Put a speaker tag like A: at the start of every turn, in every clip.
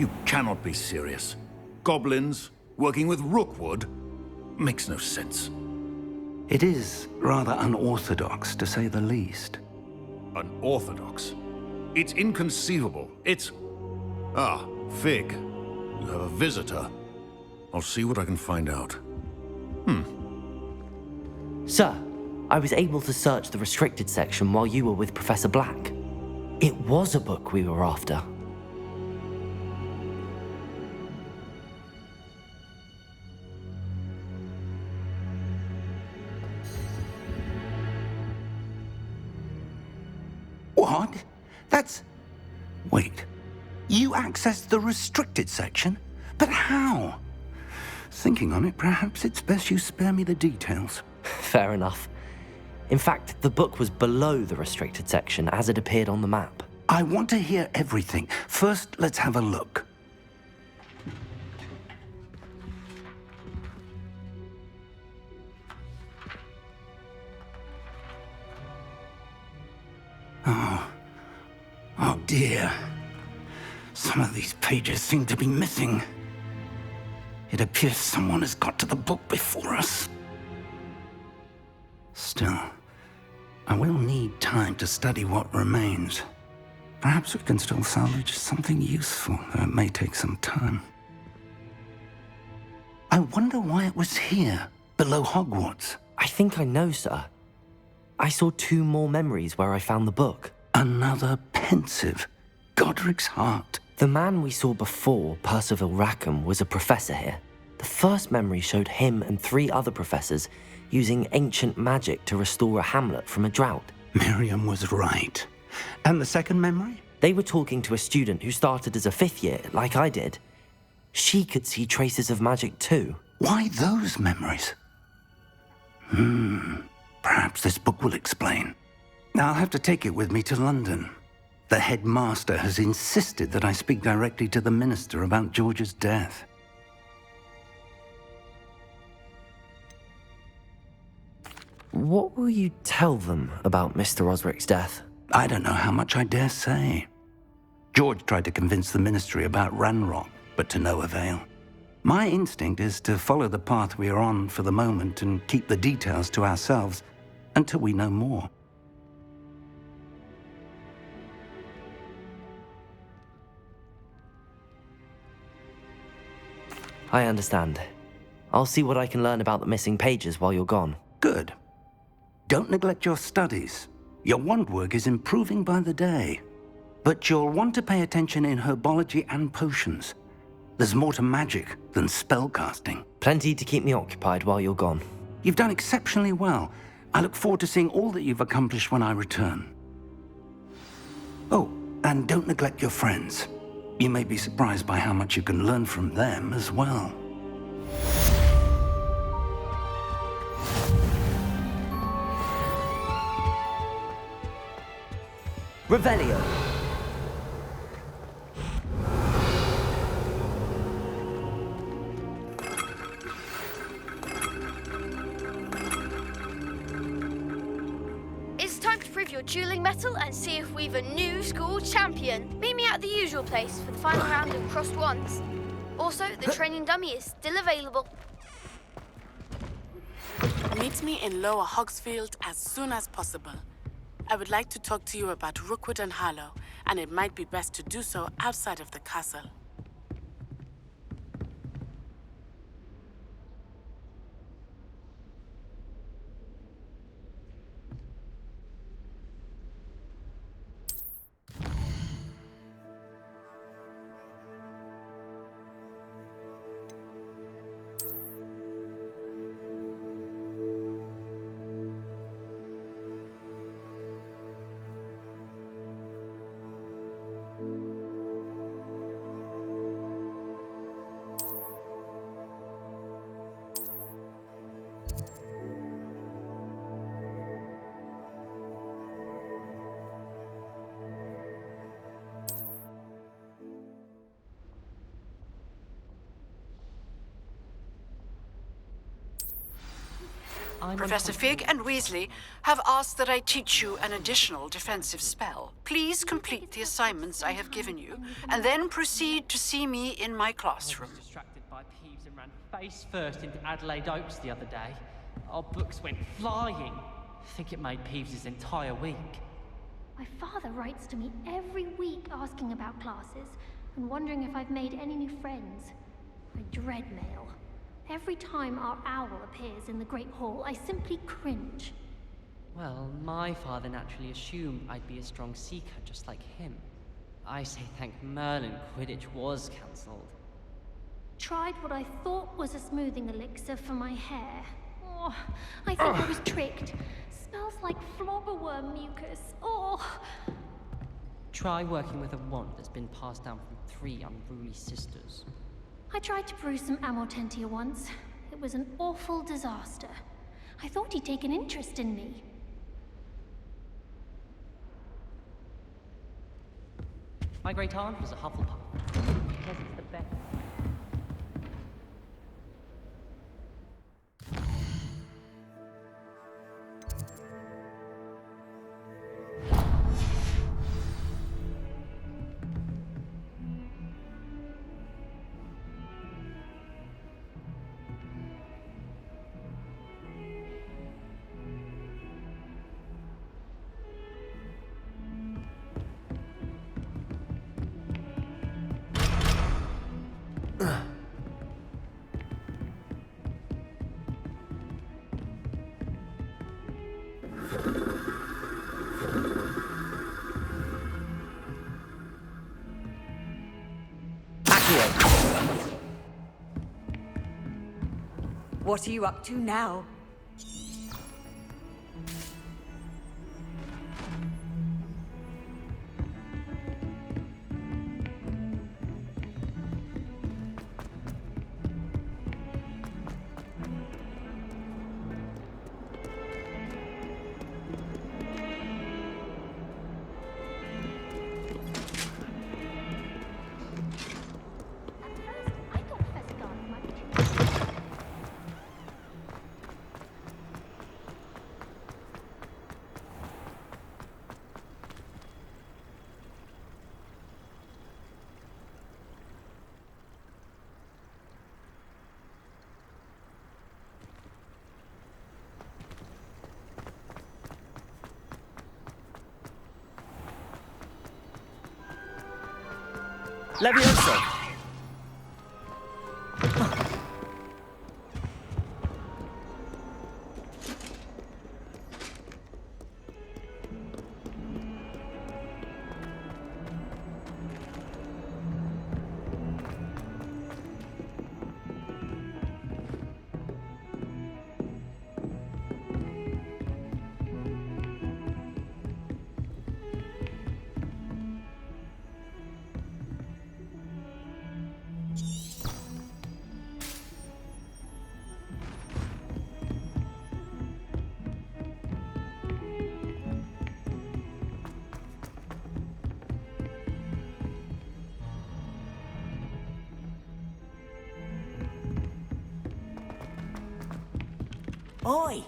A: You cannot be serious. Goblins working with Rookwood? Makes no sense.
B: It is rather unorthodox, to say the least.
A: Unorthodox? It's inconceivable. It's... Ah, Fig. You have a visitor. I'll see what I can find out.
C: Sir, I was able to search the restricted section while you were with Professor Black. It was a book we were after.
B: What? That's... Wait. You accessed the restricted section? But how? Thinking on it, perhaps it's best you spare me the details.
C: Fair enough. In fact, the book was below the restricted section as it appeared on the map.
B: I want to hear everything. First, let's have a look. Oh dear. Some of these pages seem to be missing. It appears someone has got to the book before us. Still, I will need time to study what remains. Perhaps we can still salvage something useful, though it may take some time. I wonder why it was here, below Hogwarts.
C: I think I know, sir. I saw 2 more memories where I found the book.
B: Another pensive. Godric's heart.
C: The man we saw before, Percival Rackham, was a professor here. The first memory showed him and 3 other professors using ancient magic to restore a hamlet from a drought.
B: Miriam was right. And the second memory?
C: They were talking to a student who started as a 5th year, like I did. She could see traces of magic too.
B: Why those memories? Perhaps this book will explain. I'll have to take it with me to London. The headmaster has insisted that I speak directly to the minister about George's death.
C: What will you tell them about Mr. Osric's death?
B: I don't know how much I dare say. George tried to convince the ministry about Ranrock, but to no avail. My instinct is to follow the path we are on for the moment and keep the details to ourselves until we know more.
C: I understand. I'll see what I can learn about the missing pages while you're gone.
B: Good. Don't neglect your studies. Your wand work is improving by the day. But you'll want to pay attention in herbology and potions. There's more to magic than spellcasting.
C: Plenty to keep me occupied while you're gone.
B: You've done exceptionally well. I look forward to seeing all that you've accomplished when I return. Oh, and don't neglect your friends. You may be surprised by how much you can learn from them as well.
C: Revelio.
D: It's time to prove your dueling mettle and see if we've a new school champion. Meet me at the usual place for the final round of crossed wands. Also, the training dummy is still available.
E: Meet me in Lower Hogsfield as soon as possible. I would like to talk to you about Rookwood and Harlow, and it might be best to do so outside of the castle.
F: Professor Fig and Weasley have asked that I teach you an additional defensive spell. Please complete the assignments I have given you, and then proceed to see me in my classroom.
G: I was distracted by Peeves and ran face first into Adelaide Oaks the other day. Our books went flying. I think it made Peeves' entire week.
H: My father writes to me every week asking about classes and wondering if I've made any new friends. I dread mail. Every time our owl appears in the Great Hall, I simply cringe.
G: Well, my father naturally assumed I'd be a strong seeker just like him. I say thank Merlin Quidditch was cancelled.
H: Tried what I thought was a smoothing elixir for my hair. Oh, I think I was tricked. Smells like flobberworm mucus. Oh.
G: Try working with a wand that's been passed down from 3 unruly sisters.
H: I tried to brew some Amortentia once. It was an awful disaster. I thought he'd take an interest in me.
G: My great aunt was a Hufflepuff. Says it's the best.
I: What are you up to now?
C: Levioso!
J: Oi!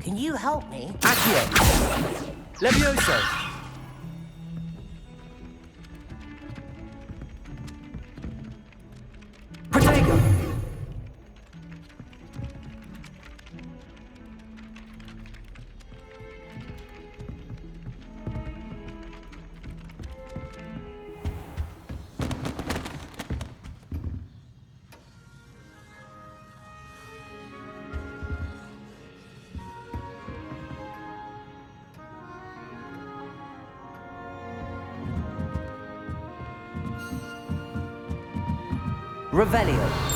J: Can you help me?
C: Accio! Levioso! Protego! Revelio.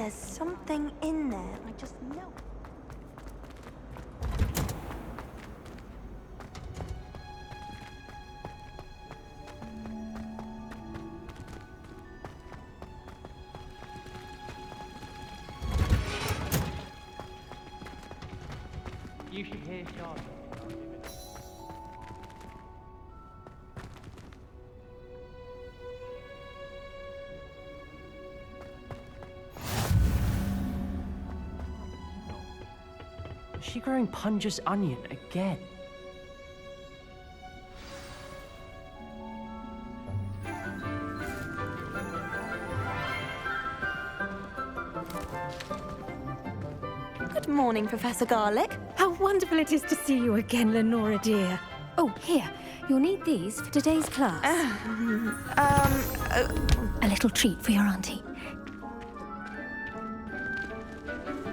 K: There's something in there. I just know.
G: You should hear Charlotte. Is she growing Punja's onion again?
K: Good morning, Professor Garlic.
I: How wonderful it is to see you again, Lenora dear. Oh, here. You'll need these for today's class. A little treat for your auntie.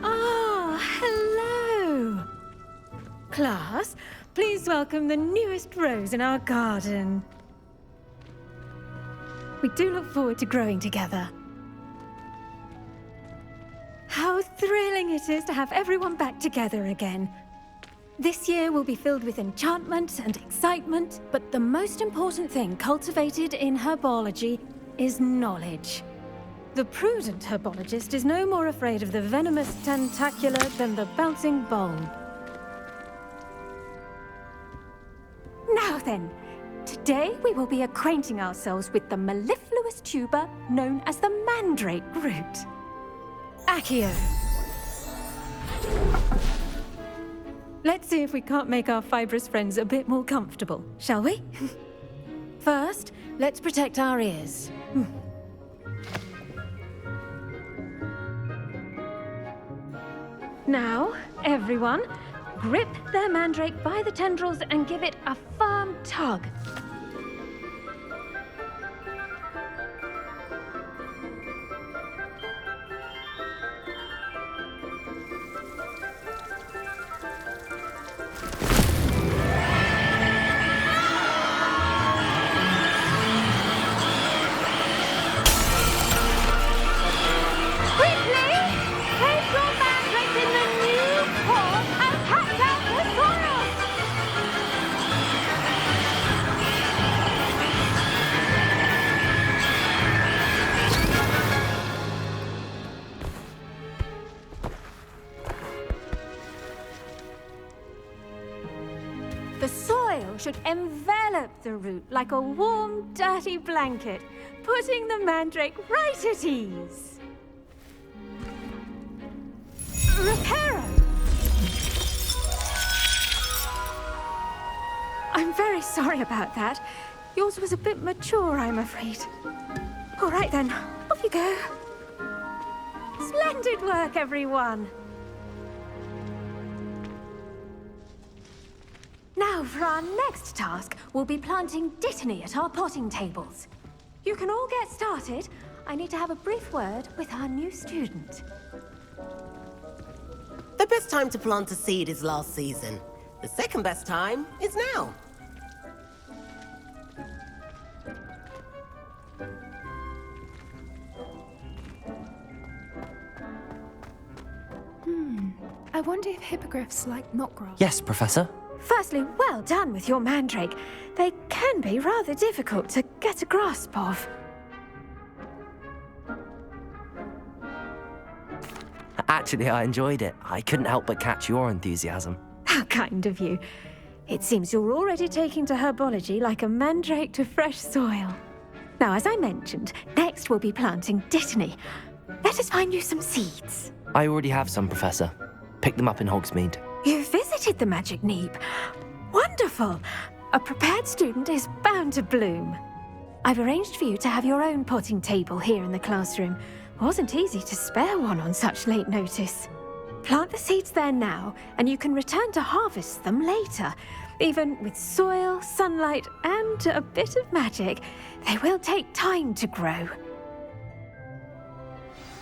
I: Ah, hello. Class, please welcome the newest rose in our garden. We do look forward to growing together. How thrilling it is to have everyone back together again. This year will be filled with enchantment and excitement, but the most important thing cultivated in herbology is knowledge. The prudent herbologist is no more afraid of the venomous tentacula than the bouncing bulb. Now then, today we will be acquainting ourselves with the mellifluous tuber known as the mandrake root. Accio. Let's see if we can't make our fibrous friends a bit more comfortable, shall we? First, let's protect our ears. Now, everyone, grip their mandrake by the tendrils and give it a firm tug. The soil should envelop the root like a warm, dirty blanket, putting the mandrake right at ease. Reparo! I'm very sorry about that. Yours was a bit mature, I'm afraid. All right then, off you go. Splendid work, everyone. Now, for our next task, we'll be planting dittany at our potting tables. You can all get started. I need to have a brief word with our new student.
L: The best time to plant a seed is last season. The second best time is now.
M: I wonder if hippogriffs like knotgrass.
C: Yes, Professor.
I: Firstly, well done with your mandrake. They can be rather difficult to get a grasp of.
C: Actually, I enjoyed it. I couldn't help but catch your enthusiasm.
I: How kind of you. It seems you're already taking to herbology like a mandrake to fresh soil. Now, as I mentioned, next we'll be planting dittany. Let us find you some seeds.
C: I already have some, Professor. Pick them up in Hogsmeade.
I: You visited the Magic Neep. Wonderful! A prepared student is bound to bloom. I've arranged for you to have your own potting table here in the classroom. Wasn't easy to spare one on such late notice. Plant the seeds there now, and you can return to harvest them later. Even with soil, sunlight, and a bit of magic, they will take time to grow.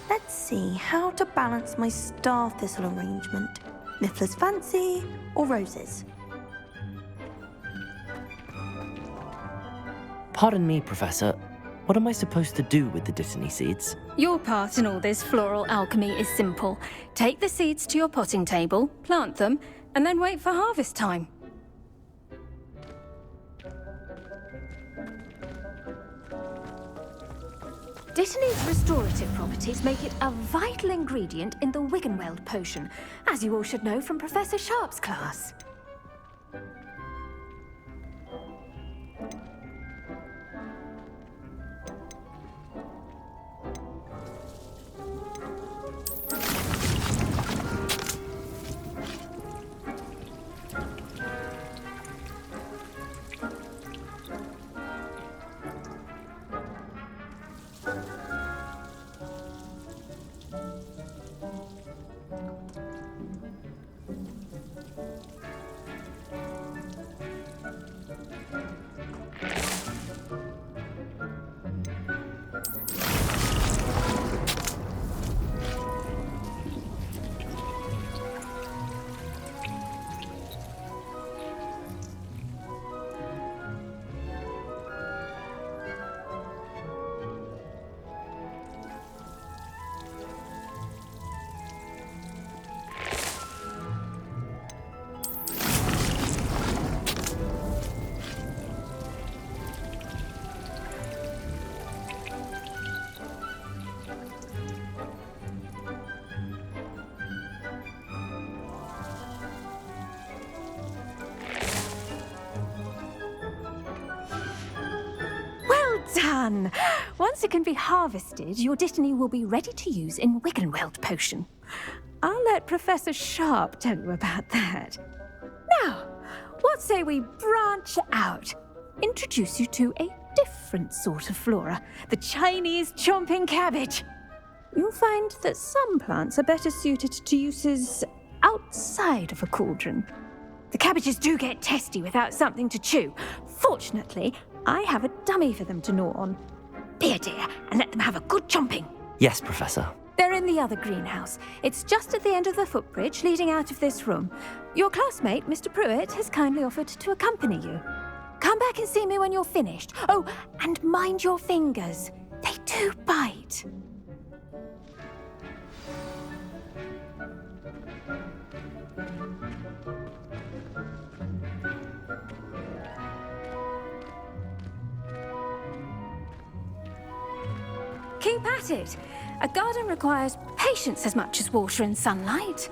K: Let's see how to balance my star thistle arrangement. Mifflin's fancy or roses?
C: Pardon me, Professor. What am I supposed to do with the Dittany seeds?
I: Your part in all this floral alchemy is simple. Take the seeds to your potting table, plant them, and then wait for harvest time. Dittany's restorative properties make it a vital ingredient in the Wiggenweld potion, as you all should know from Professor Sharp's class. Done! Once it can be harvested, your Dittany will be ready to use in Wiggenweld potion. I'll let Professor Sharp tell you about that. Now, what say we branch out? Introduce you to a different sort of flora, the Chinese chomping cabbage. You'll find that some plants are better suited to uses outside of a cauldron. The cabbages do get testy without something to chew. Fortunately, I have a dummy for them to gnaw on. Be a dear and let them have a good chomping.
C: Yes, Professor.
I: They're in the other greenhouse. It's just at the end of the footbridge leading out of this room. Your classmate, Mr. Pruitt, has kindly offered to accompany you. Come back and see me when you're finished. Oh, and mind your fingers. They do bite. Keep at it. A garden requires patience as much as water and sunlight.